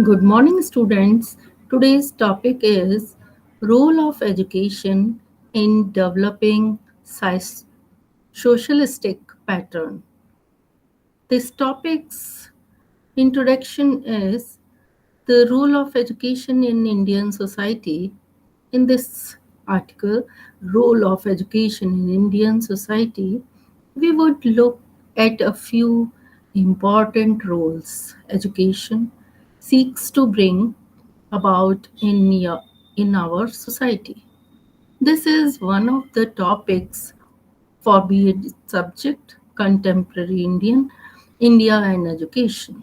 Good morning, students. Today's topic is role of education in developing socialistic pattern. This topic's introduction is the role of education in Indian society. In this article, role of education in Indian society, we would look at a few important roles education seeks to bring about in our society. This is one of the topics for B.Ed subject contemporary Indian India and education.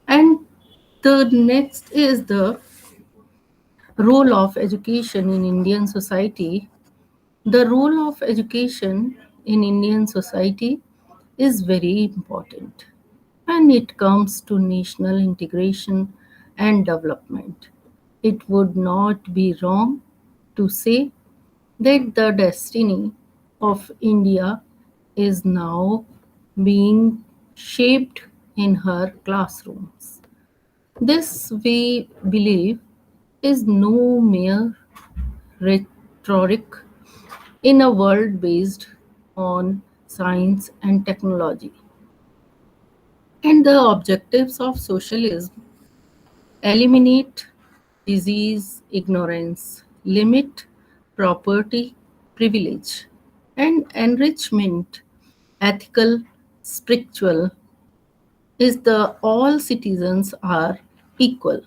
And the next is the role of education in Indian society. The role of education in Indian society is very important and it comes to national integration and development. It would not be wrong to say that the destiny of India is now being shaped in her classrooms. This, we believe, is no mere rhetoric in a world based on science and technology. And the objectives of socialism eliminate disease, ignorance, limit property privilege, and enrichment, ethical, spiritual, is the all citizens are equal.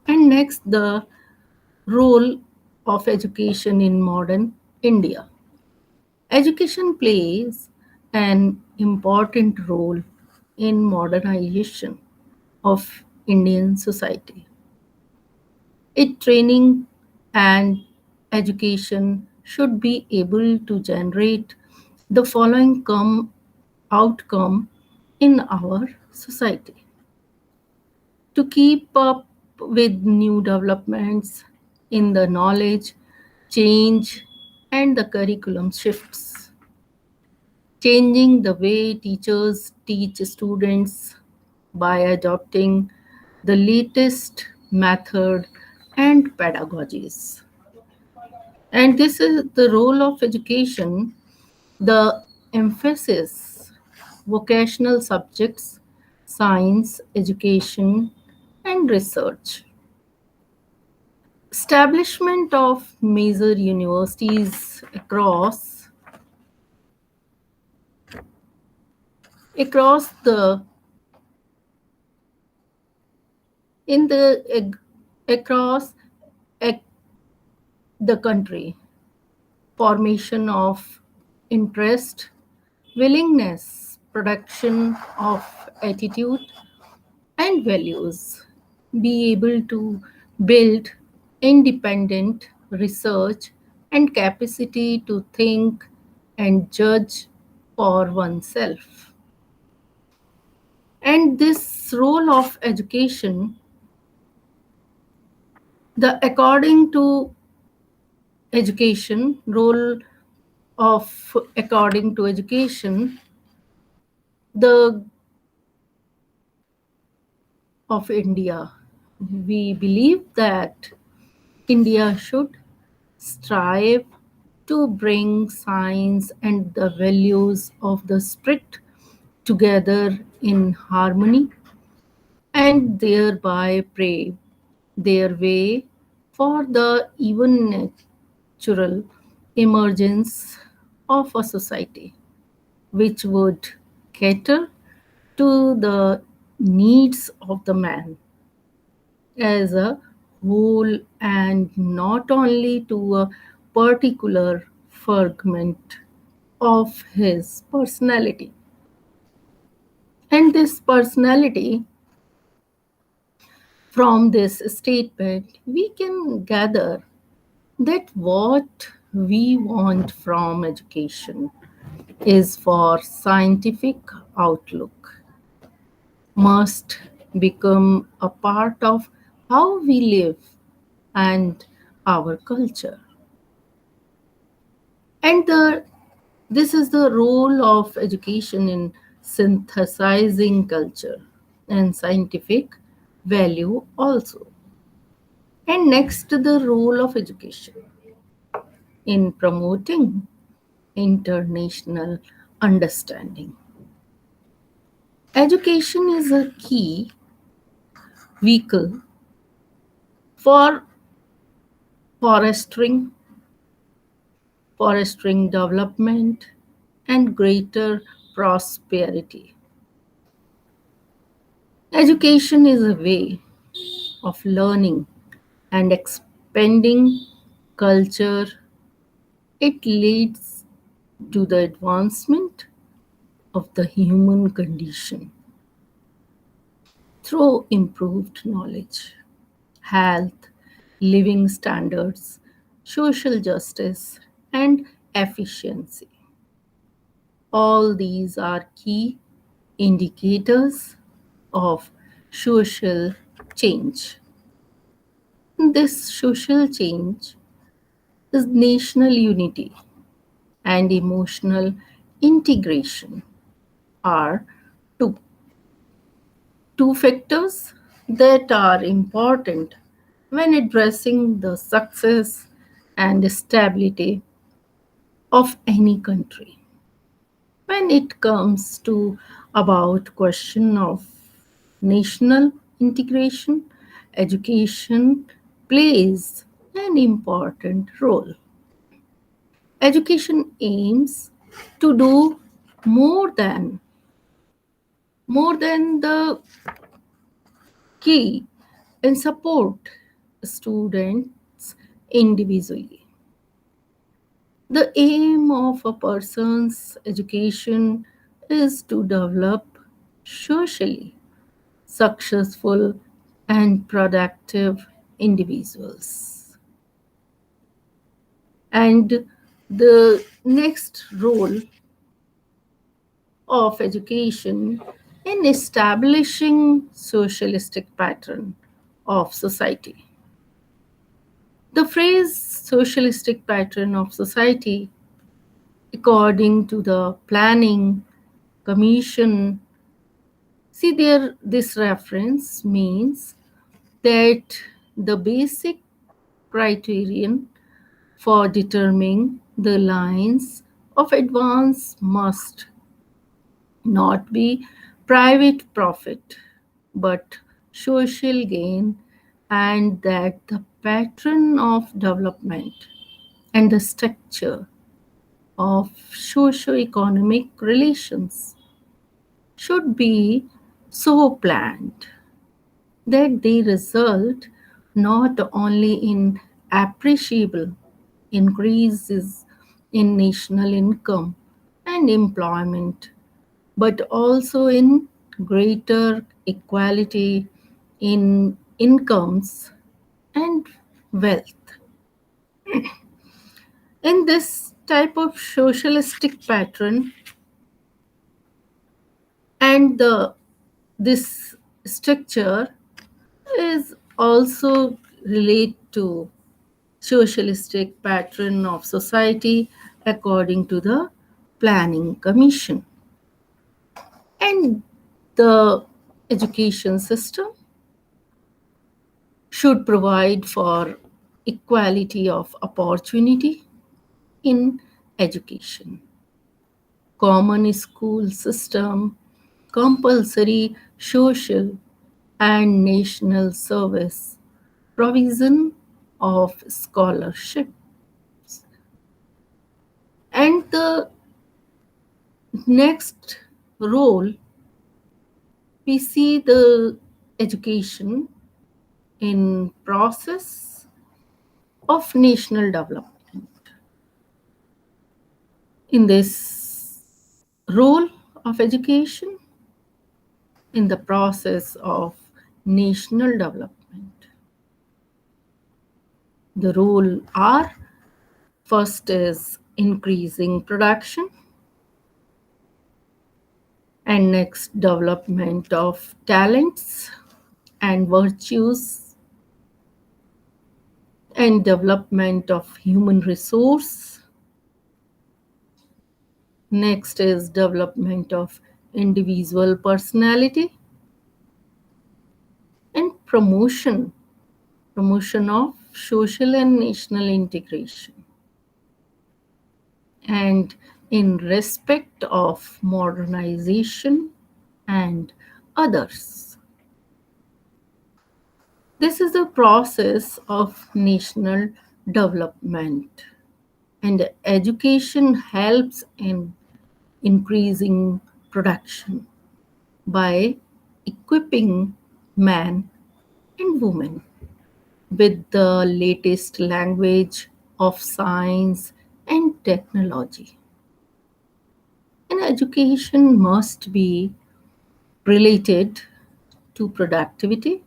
And next, the role of education in modern India. Education plays an important role in modernization of Indian society. It training and education should be able to generate the following outcome in our society. To keep up with new developments in the knowledge, change, and the curriculum shifts, changing the way teachers teach students by adopting the latest method and pedagogies. And this is the role of education, the emphasis, vocational subjects, science, education, and research. Establishment of major universities across the in the across ac- the country, formation of interest, willingness, production of attitude and values, be able to build independent research and capacity to think and judge for oneself. And this role of education, the according to education, role of according to education, the of India. We believe that India should strive to bring science and the values of the spirit together in harmony and thereby pave their way for the even natural emergence of a society which would cater to the needs of the man as a whole and not only to a particular fragment of his personality. And this personality, from this statement, we can gather that what we want from education is for scientific outlook must become a part of how we live and our culture. And this is the role of education in synthesizing culture and scientific. value also. And next, the role of education in promoting international understanding. Education is a key vehicle for fostering, fostering development and greater prosperity. Education is a way of learning and expanding culture. It leads to the advancement of the human condition through improved knowledge, health, living standards, social justice, and efficiency. All these are key indicators of social change. This social change is national unity and emotional integration are two, two factors that are important when addressing the success and stability of any country. When it comes to about question of national integration, education plays an important role. Education aims to do more than more than the key and support students individually. The aim of a person's education is to develop socially successful and productive individuals. And the next role of education in establishing socialistic pattern of society. The phrase socialistic pattern of society, according to the planning commission, see there this reference means that the basic criterion for determining the lines of advance must not be private profit but social gain, and that the pattern of development and the structure of socio-economic relations should be so planned that they result not only in appreciable increases in national income and employment, but also in greater equality in incomes and wealth. In this type of socialistic pattern, and the this structure is also relate to socialistic pattern of society according to the planning commission. And the education system should provide for equality of opportunity in education, common school system, compulsory social and national service, provision of scholarship. And the next role, we see the education in process of national development. In this role of education in the process of national development, the role are first is increasing production, and next development of talents and virtues, and development of human resource. Next is development of individual personality and promotion, promotion of social and national integration, and in respect of modernization and others. This is a process of national development, and education helps in increasing production by equipping man and woman with the latest language of science and technology. And education must be related to productivity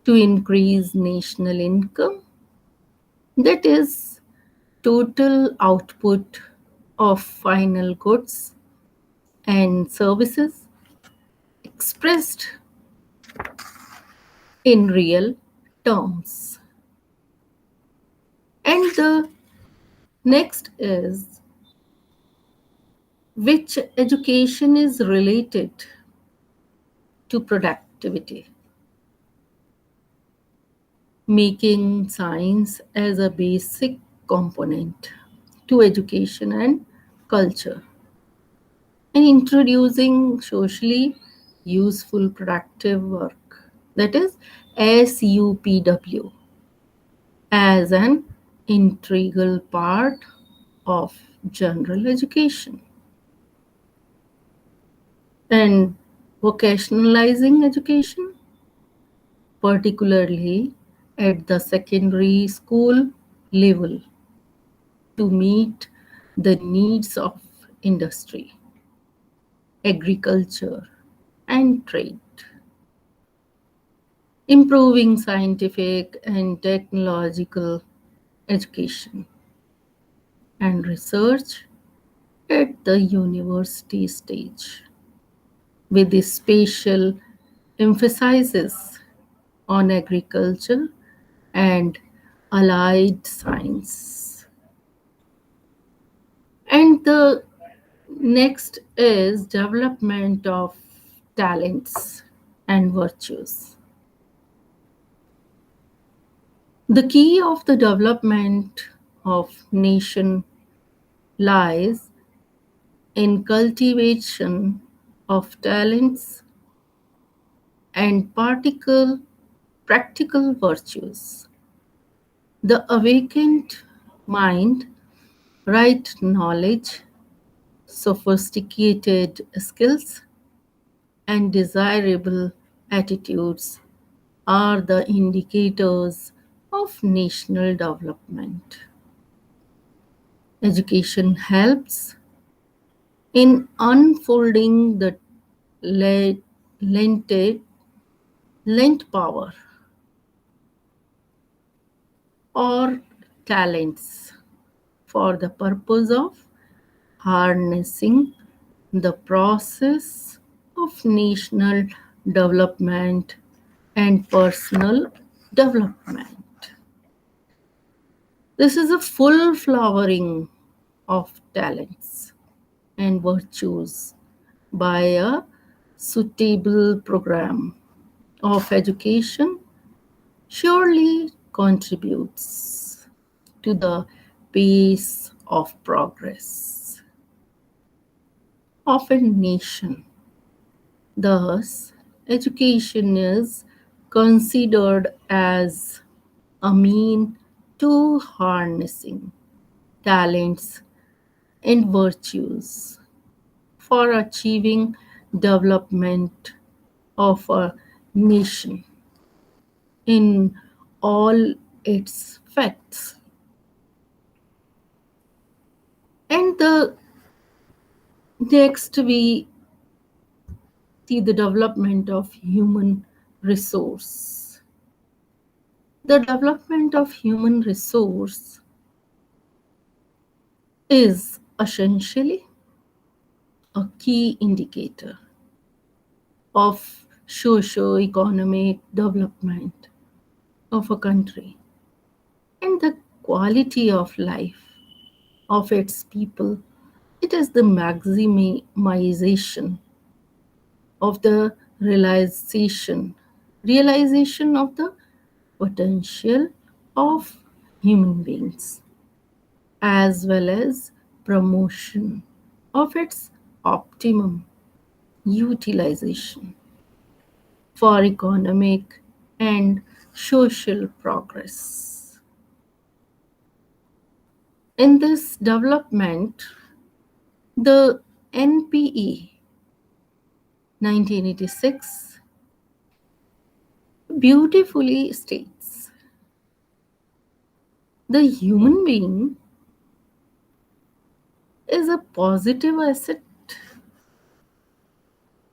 to increase national income, that is, total output of final goods and services expressed in real terms. And the next is which education is related to productivity, making science as a basic component to education and culture, and introducing socially useful productive work, that is SUPW, as an integral part of general education, and vocationalizing education, particularly at the secondary school level, to meet the needs of industry, agriculture, and trade, improving scientific and technological education and research at the university stage, with the special emphasis on agriculture and allied science. And the next is development of talents and virtues. The key of the development of nation lies in cultivation of talents and practical virtues. The awakened mind, right knowledge, sophisticated skills, and desirable attitudes are the indicators of national development. Education helps in unfolding the la- latent, latent power or talents for the purpose of harnessing the process of national development and personal development. This is a full flowering of talents and virtues by a suitable program of education surely contributes to the pace of progress of a nation. Thus, education is considered as a mean to harnessing talents and virtues for achieving development of a nation in all its facts. And the next we see the development of human resource. The development of human resource is essentially a key indicator of socio-economic development of a country and the quality of life of its people. It is the maximization of the realization realization of the potential of human beings, as well as promotion of its optimum utilization for economic and social progress. In this development, the NPE 1986 beautifully states the human being is a positive asset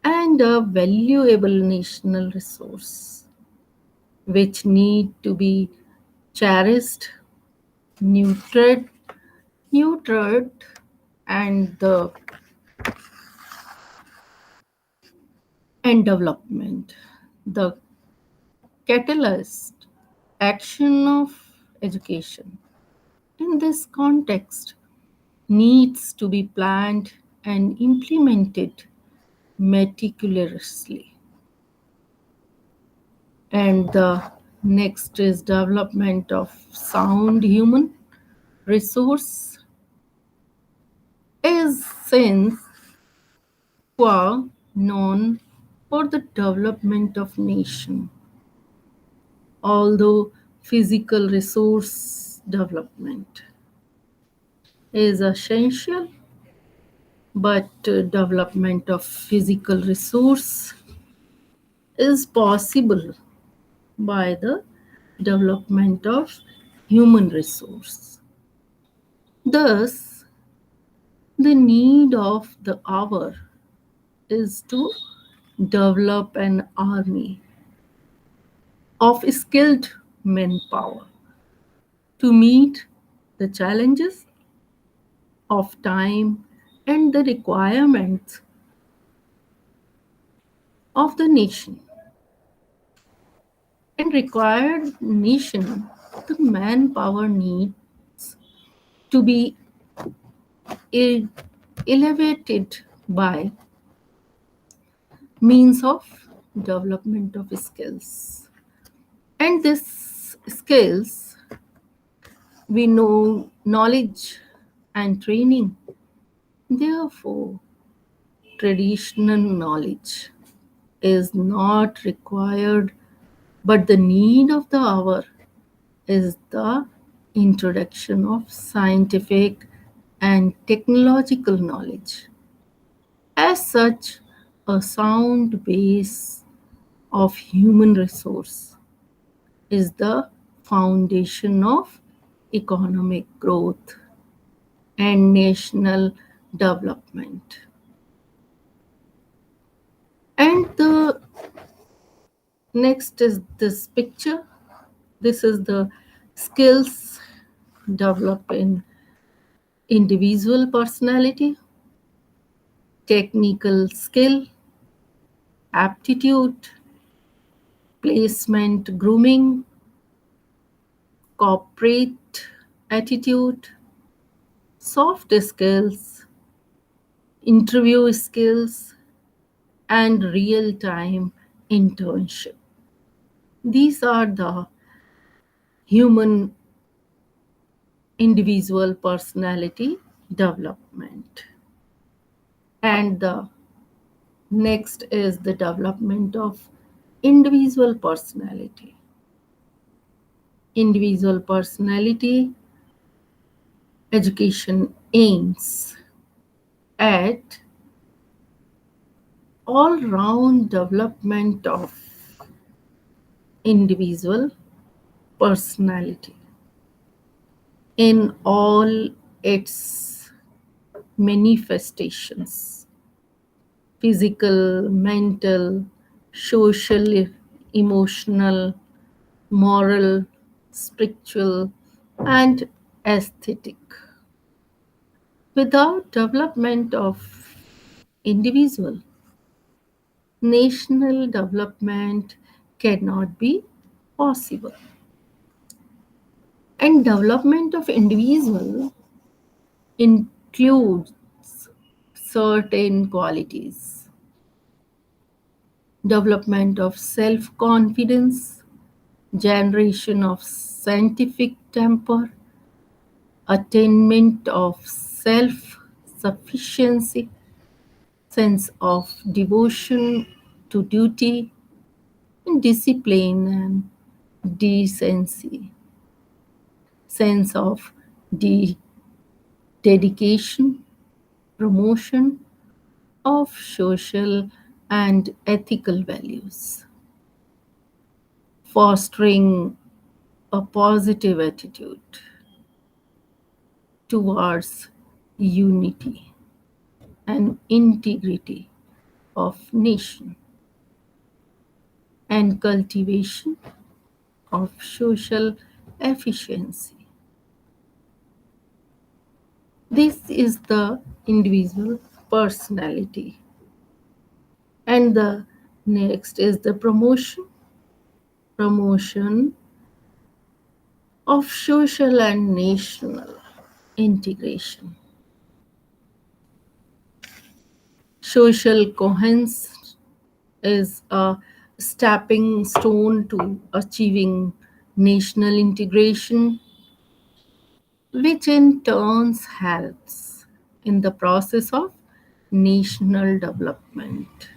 and a valuable national resource which need to be cherished, nurtured, nurtured and development. The catalyst action of education in this context needs to be planned and implemented meticulously. And the next is development of sound human resource is since qua non for the development of nation, although physical resource development is essential, but development of physical resource is possible by the development of human resource. Thus, the need of the hour is to develop an army of skilled manpower to meet the challenges of time and the requirements of the nation. And required nation, the manpower needs to be e- elevated by means of development of skills. And this skills, we know knowledge and training. Therefore, traditional knowledge is not required, but the need of the hour is the introduction of scientific and technological knowledge. As such, a sound base of human resource is the foundation of economic growth and national development. And the next is this picture. This is the skills developed in individual personality, technical skill, aptitude, placement grooming, corporate attitude, soft skills, interview skills, and real time internship. These are the human individual personality development. And the next is the development of individual personality. Individual personality education aims at all round development of individual personality in all its manifestations: physical, mental, social, emotional, moral, spiritual, and aesthetic. Without development of individual, national development cannot be possible. And development of individual includes certain qualities development of self confidence, generation of scientific temper, attainment of self sufficiency, sense of devotion to duty, discipline and decency, sense of de- dedication, promotion of social and ethical values, fostering a positive attitude towards unity and integrity of nation, and cultivation of social efficiency. This is the individual personality. And the next is the promotion of social and national integration. Social coherence is a stepping stone to achieving national integration, which in turn helps in the process of national development.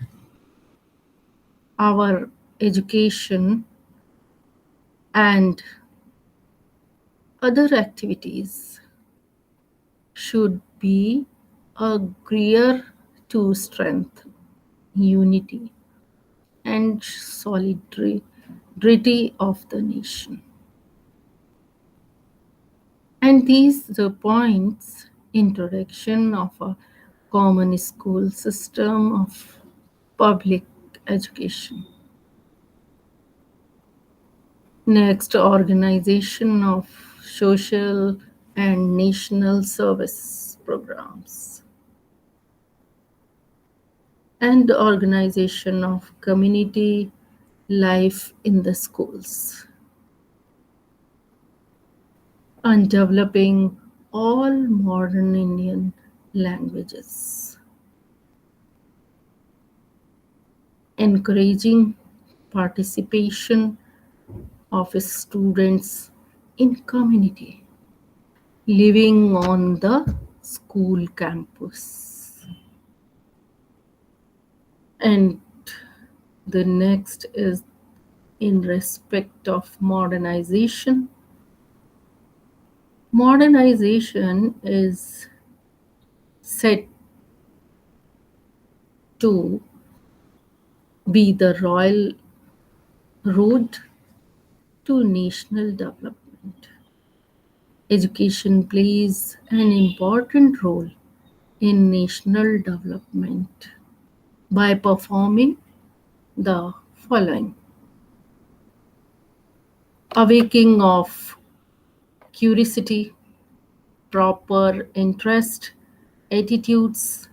Our education and other activities should be a gear to strength, unity, and solidarity of the nation. And these the points introduction of a common school system of public education. Next, organization of social and national service programs and organization of community life in the schools and developing all modern Indian languages, encouraging participation of students in community living on the school campus. And the next is in respect of modernization. Modernization is said to be the royal road to national development. Education plays an important role in national development by performing the following: awakening of curiosity, proper interest, attitudes,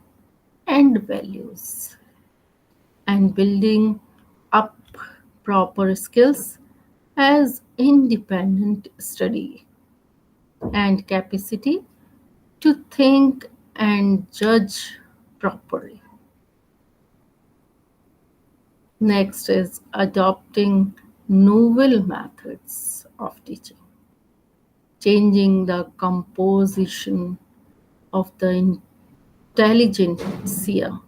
and values, and building up proper skills as independent study and capacity to think and judge properly. Next is adopting novel methods of teaching, changing the composition of the intelligentsia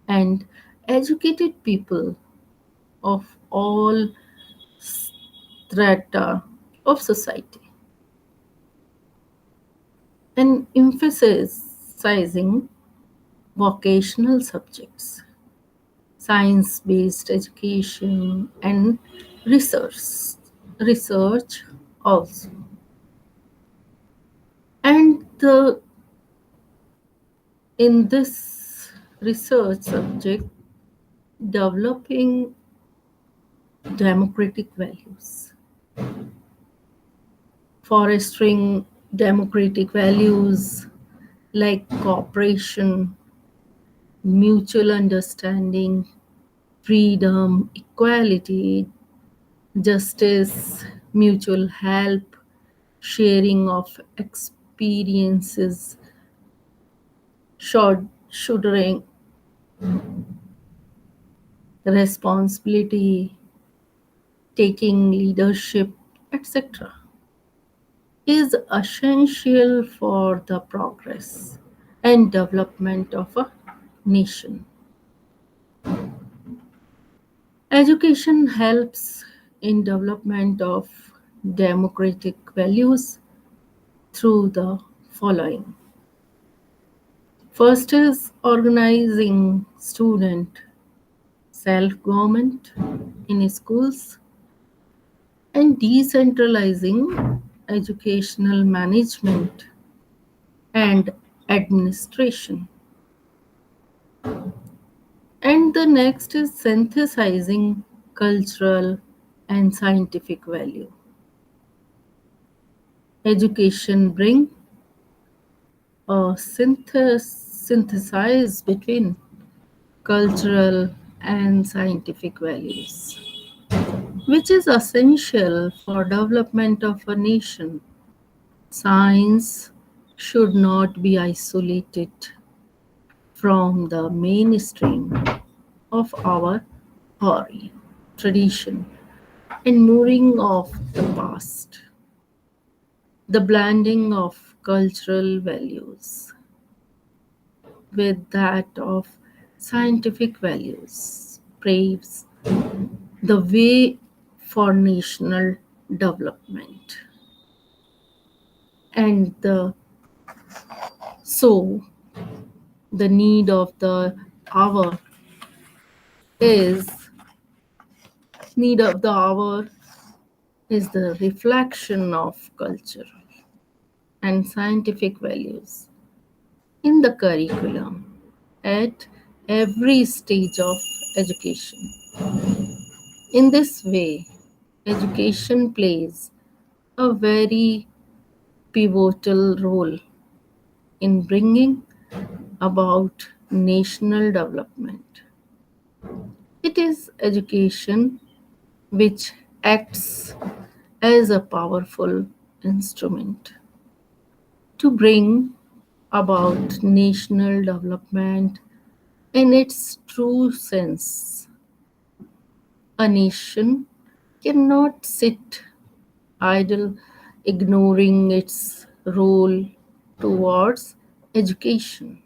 and educated people of all strata of society, and emphasizing vocational subjects, science based education, and research. Research also. And in this research subject, developing democratic values, fostering democratic values like cooperation, mutual understanding, freedom, equality, justice, mutual help, sharing of experiences, shouldering responsibility, taking leadership, etc., is essential for the progress and development of a nation. Education helps in development of democratic values through the following. First is organizing student self-government in schools and decentralizing educational management and administration. And the next is synthesizing cultural and scientific value. Education bring a synthesize between cultural and scientific values, which is essential for development of a nation. Science should not be isolated from the mainstream of our story, tradition, and moving of the past. The blending of cultural values with that of scientific values paves the way for national development. And so the is need of the hour is the reflection of culture and scientific values in the curriculum at every stage of education. In this way, education plays a very pivotal role in bringing about national development. It is education which acts as a powerful instrument to bring about national development in its true sense. A nation cannot sit idle, ignoring its role towards education.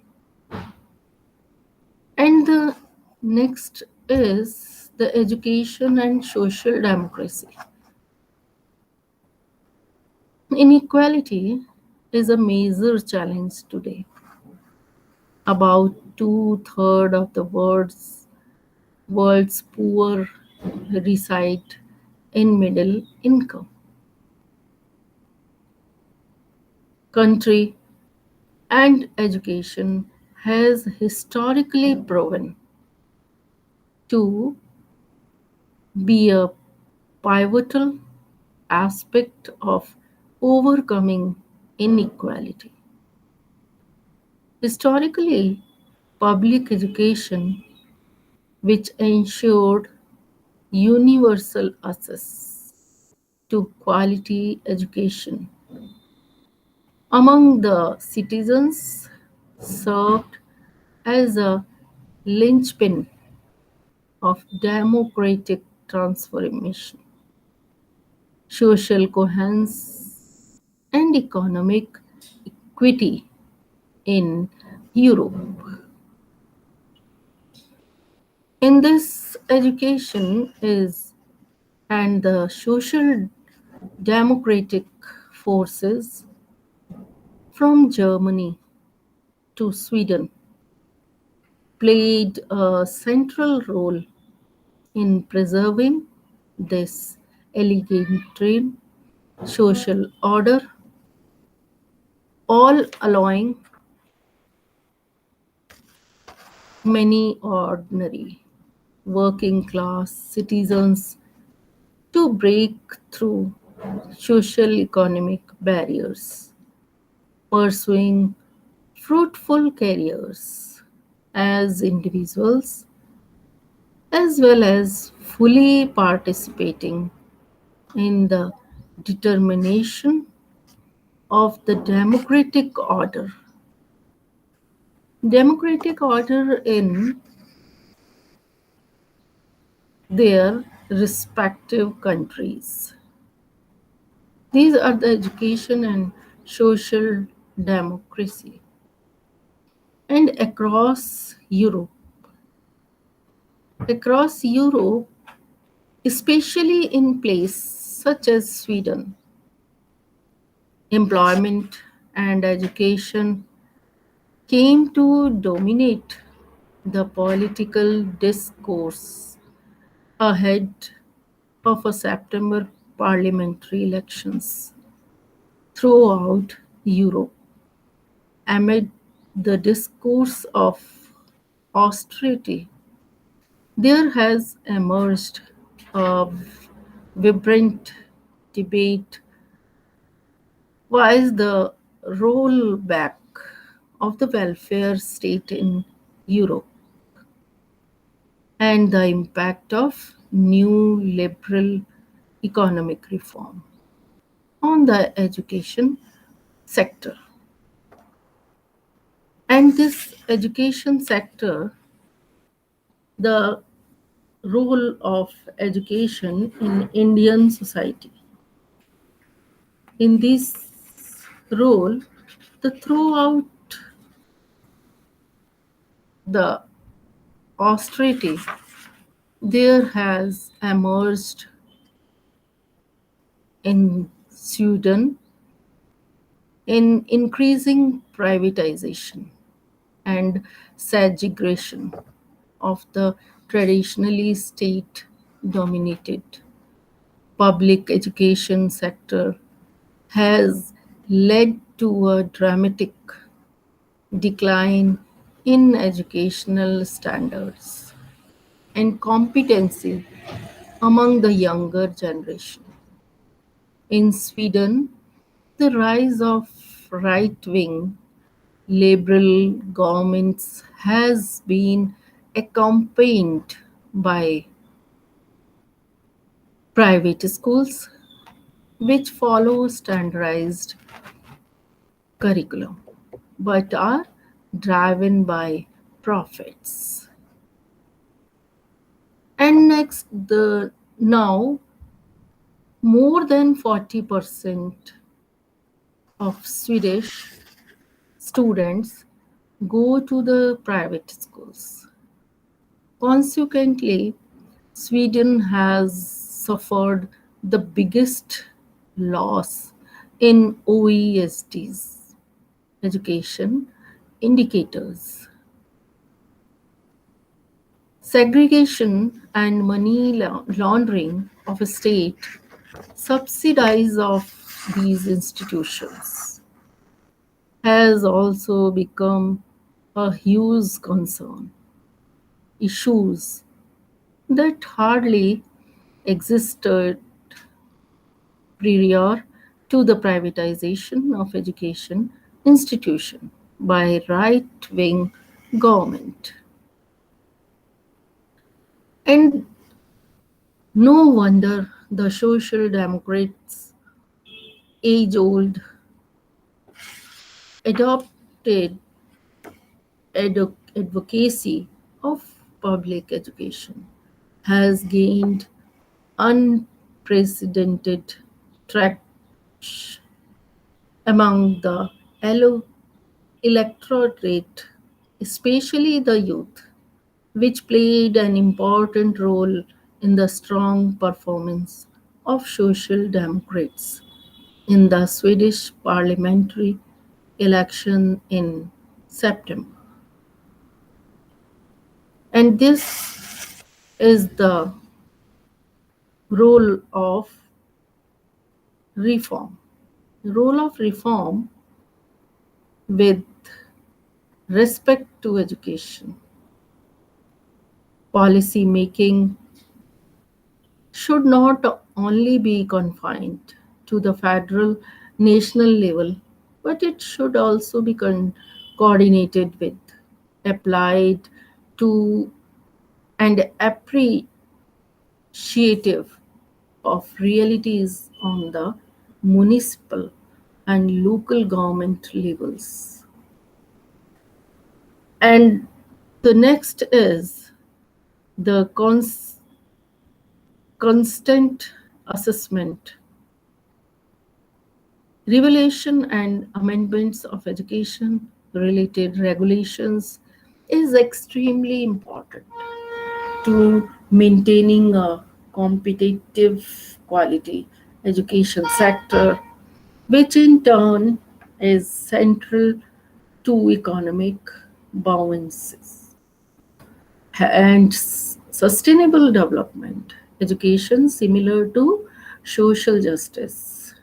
And the next is the education and social democracy. Inequality is a major challenge today. About two-thirds of the world's poor reside in middle income country, and education has historically proven to be a pivotal aspect of overcoming inequality. Historically, public education, which ensured universal access to quality education among the citizens, served as a linchpin of democratic transformation, social cohesion, and economic equity in Europe. In this education is and the social democratic forces from Germany to Sweden played a central role in preserving this egalitarian social order, all allowing many ordinary working class citizens to break through social economic barriers, pursuing fruitful careers as individuals as well as fully participating in the determination of the democratic order. Democratic order in their respective countries. These are the education and social democracy. And across Europe, especially in places such as Sweden, employment and education came to dominate the political discourse ahead of a September parliamentary elections throughout Europe. Amid the discourse of austerity, there has emerged a vibrant debate. Why is the rollback of the welfare state in Europe and the impact of new liberal economic reform on the education sector? And this education sector, the role of education in Indian society. In this role, the throughout the austerity, there has emerged in Sweden in increasing privatization and segregation of the traditionally state dominated public education sector has led to a dramatic decline in educational standards and competency among the younger generation. In Sweden, the rise of right wing liberal governments has been accompanied by private schools which follow standardized curriculum but are driven by profits. And next, the now more than 40% of Swedish students go to the private schools. Consequently, Sweden has suffered the biggest loss in OESD's education indicators. Segregation and money laundering of a state subsidize of these institutions has also become a huge concern. Issues that hardly existed prior to the privatization of education institution by right-wing government. And no wonder the social democrats age-old adopted advocacy of public education has gained unprecedented traction among the electorate, especially the youth, which played an important role in the strong performance of Social Democrats in the Swedish parliamentary election in September. And this is the role of reform. Role of reform with respect to education. Policy making should not only be confined to the federal national level, but it should also be coordinated with, applied to, and appreciative of realities on the municipal and local government levels. And the next is the constant assessment, revelation and amendments of education related regulations is extremely important to maintaining a competitive quality education sector, which in turn is central to economic bounces and sustainable development. Education, similar to social justice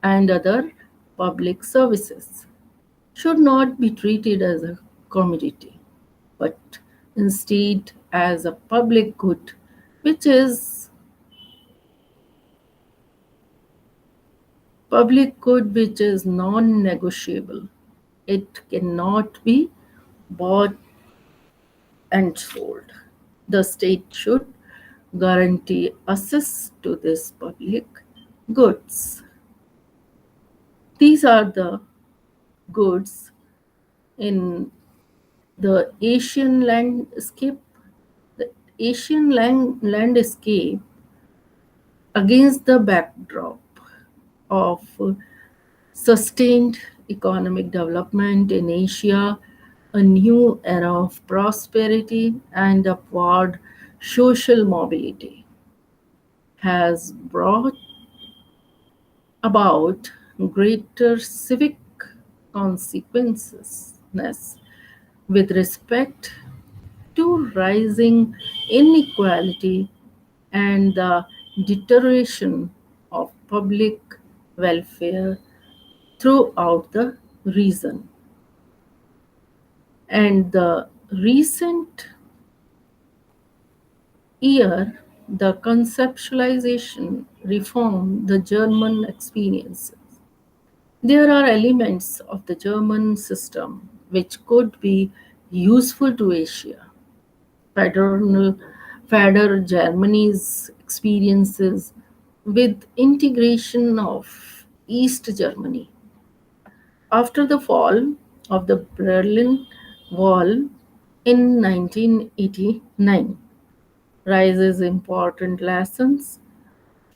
and other public services, should not be treated as a commodity, but instead as a public good, which is non-negotiable. It cannot be bought and sold. The state should guarantee access to this public goods. These are the goods in the Asian landscape. The Asian landscape against the backdrop of sustained economic development in Asia, a new era of prosperity and upward social mobility has brought about greater civic consequences with respect to rising inequality and the deterioration of public welfare throughout the region. And the recent year, the conceptualization reform the German experiences. There are elements of the German system which could be useful to Asia. Federal, Feder Germany's experiences with integration of East Germany. After the fall of the Berlin Wall in 1989 raises important lessons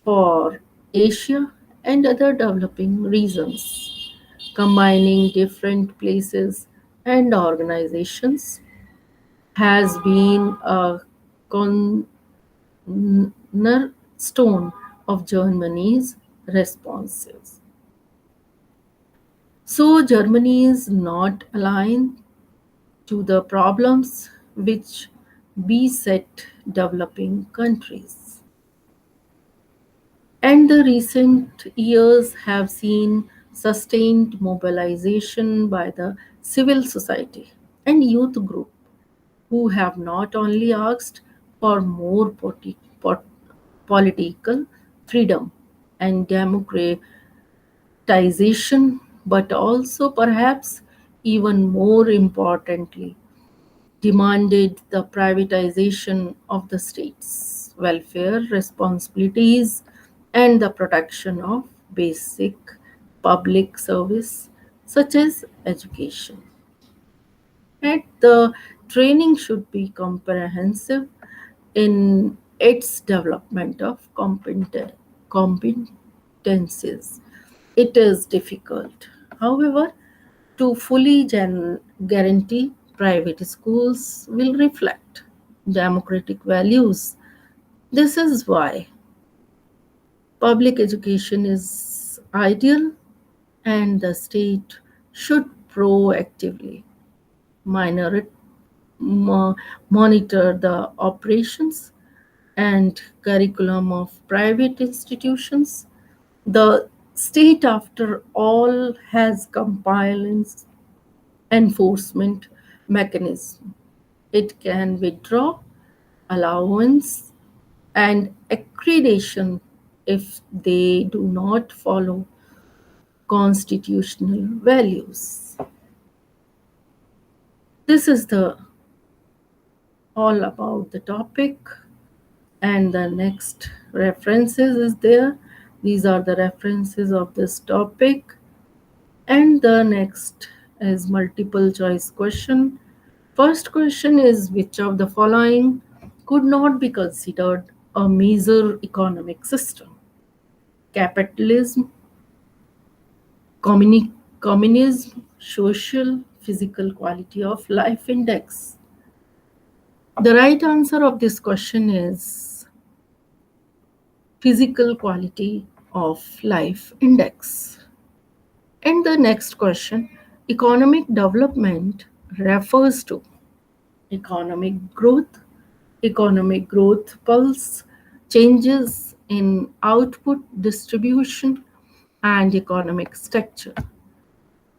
for Asia and other developing regions, combining different places and organizations has been a cornerstone of Germany's responses. So, Germany is not aligned to the problems which beset developing countries. And the recent years have seen sustained mobilization by the civil society and youth group who have not only asked for more political freedom and democratization, but also perhaps even more importantly, demanded the privatization of the state's welfare responsibilities and the protection of basic public service such as education. And the training should be comprehensive in its development of competencies. It is difficult, however, to fully guarantee private schools will reflect democratic values. This is why public education is ideal and the state should proactively minor, mo- monitor the operations and curriculum of private institutions. The state, after all, has compliance enforcement mechanism. It can withdraw allowance and accreditation if they do not follow constitutional values. This is the all about the topic, and the next references is there. These are the references of this topic, and the next is multiple choice question. First question is, which of the following could not be considered a major economic system. Capitalism, communism, social, physical quality of life index. The right answer of this question is physical quality of life index. And the next question, economic development refers to economic growth pulse, changes in output distribution and economic structure,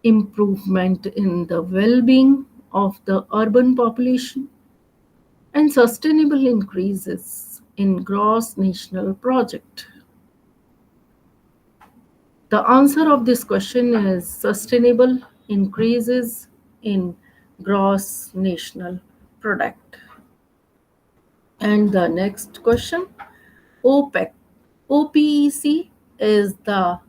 improvement in the well-being of the urban population, and sustainable increases in gross national product. The answer of this question is sustainable increases in gross national product. And the next question, OPEC. OPEC is the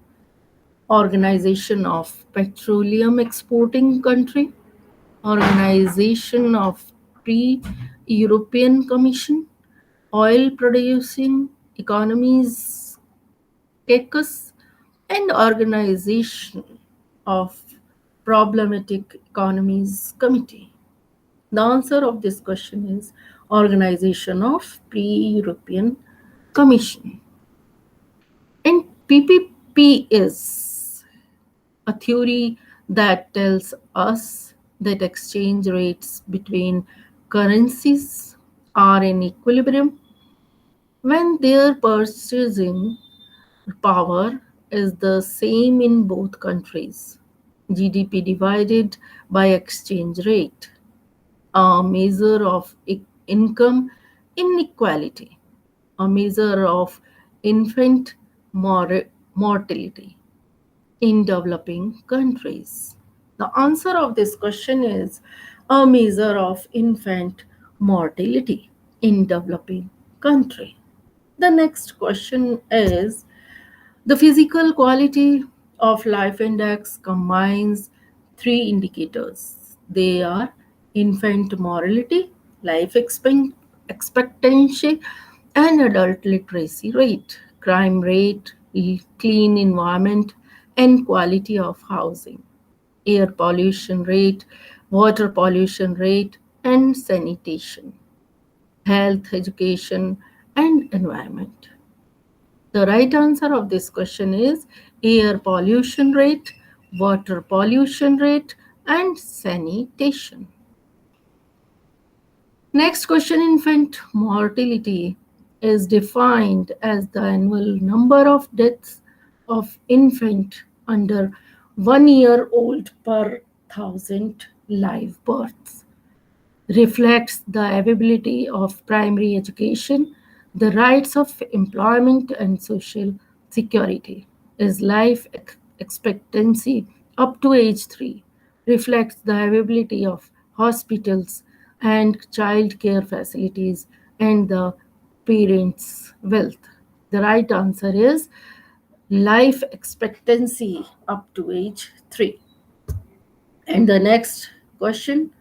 Organization of Petroleum Exporting Country, Organization of Pre-European Commission, Oil Producing Economies, CACUS, and Organization of Problematic Economies Committee. The answer of this question is Organization of Pre-European Commission. And PPP is a theory that tells us that exchange rates between currencies are in equilibrium when their purchasing power is the same in both countries. GDP divided by exchange rate, a measure of income inequality, a measure of infant mortality in developing countries. The answer of this question is a measure of infant mortality in developing country. The next question is the physical quality of life index combines three indicators. They are infant mortality, life expectancy, and adult literacy rate, crime rate, clean environment, and quality of housing, air pollution rate, water pollution rate, and sanitation, health, education, and environment. The right answer of this question is air pollution rate, water pollution rate, and sanitation. Next question, infant mortality is defined as the annual number of deaths of infant under 1 year old per thousand live births, reflects the availability of primary education, the rights of employment and social security, is life expectancy up to age 3, reflects the availability of hospitals and child care facilities and the parents' wealth. The right answer is life expectancy up to age 3. And the next question,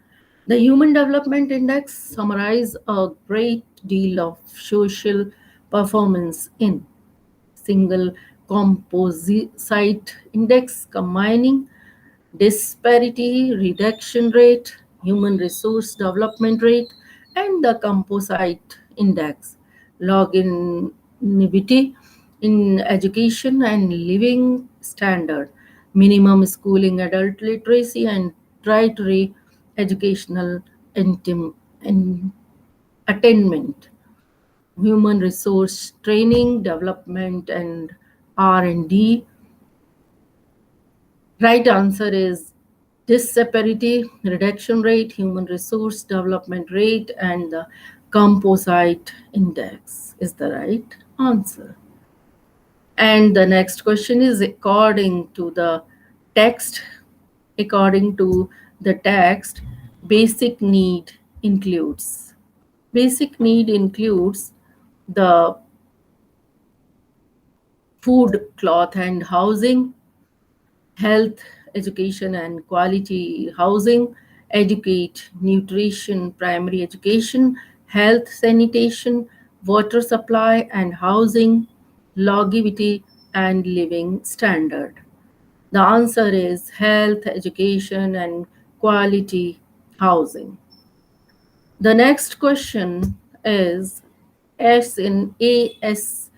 the Human Development Index summarizes a great deal of social performance in single composite index combining disparity reduction rate, human resource development rate, and the composite index, longevity in education and living standard, minimum schooling adult literacy, and tertiary educational attainment, human resource training, development, and R&D. Right answer is disparity reduction rate, human resource development rate, and the composite index is the right answer. And the next question is text, according to the text, basic need includes. Basic need includes the food, cloth, and housing, health, education, and quality housing, educate, nutrition, primary education, health, sanitation, water supply and housing, longevity and living standard? The answer is health, education, and quality housing. The next question is S in ASEAN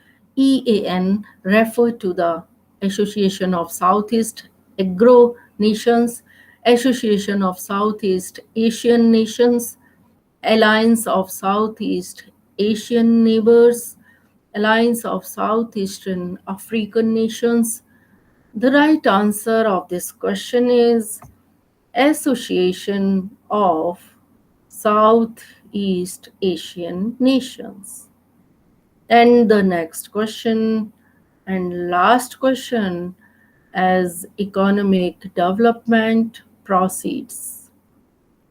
refer to the Association of Southeast Agro Nations, Association of Southeast Asian Nations, Alliance of Southeast Asian Neighbors, Alliance of Southeastern African Nations. The right answer of this question is Association of Southeast Asian Nations. And the next question and last question, as economic development proceeds,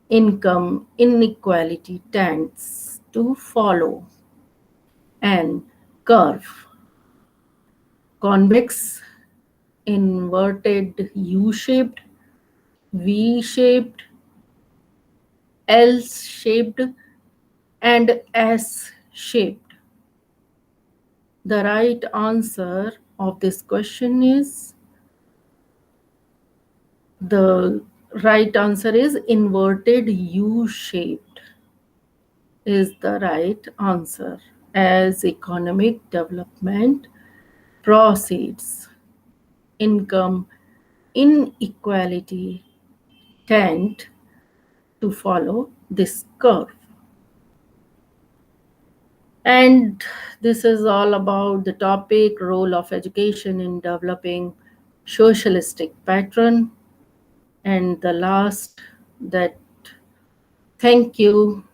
income inequality tends to follow an curve, convex, inverted U-shaped, V-shaped, L-shaped, and S-shaped. The right answer of this question is the right answer is inverted U-shaped is the right answer. As economic development proceeds, income inequality tend to follow this curve. And this is all about the topic role of education in developing socialistic pattern. And the last that thank you